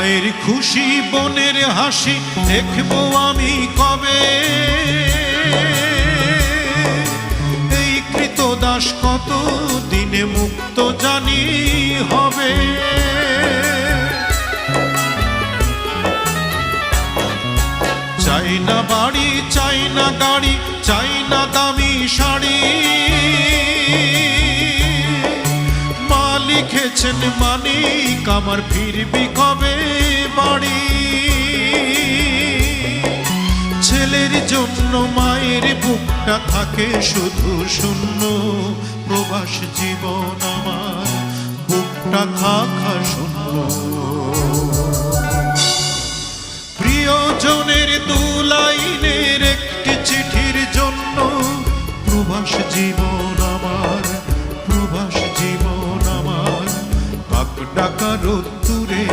মায়ের খুশি বোনের হাসি দেখবো আমি কবে, এই কৃতদাস কত দিনে মুক্ত জানি হবে। চাই না বাড়ি, চাই না গাড়ি, চাই না দামি শাড়ি, মা লিখেছেন মানিক আমার ফিরবি কবে বাড়ি। ছেলের জন্য মায়ের বুকটা থাকে শুধু শূন্য, প্রবাস জীবন আমার বুকটা খাখা শূন্য। প্রিয়জনের দু লাইনের একটি চিঠির জন্য প্রবাস জীবন আমার, প্রবাস জীবন আমার, পাক ডাকা রোদ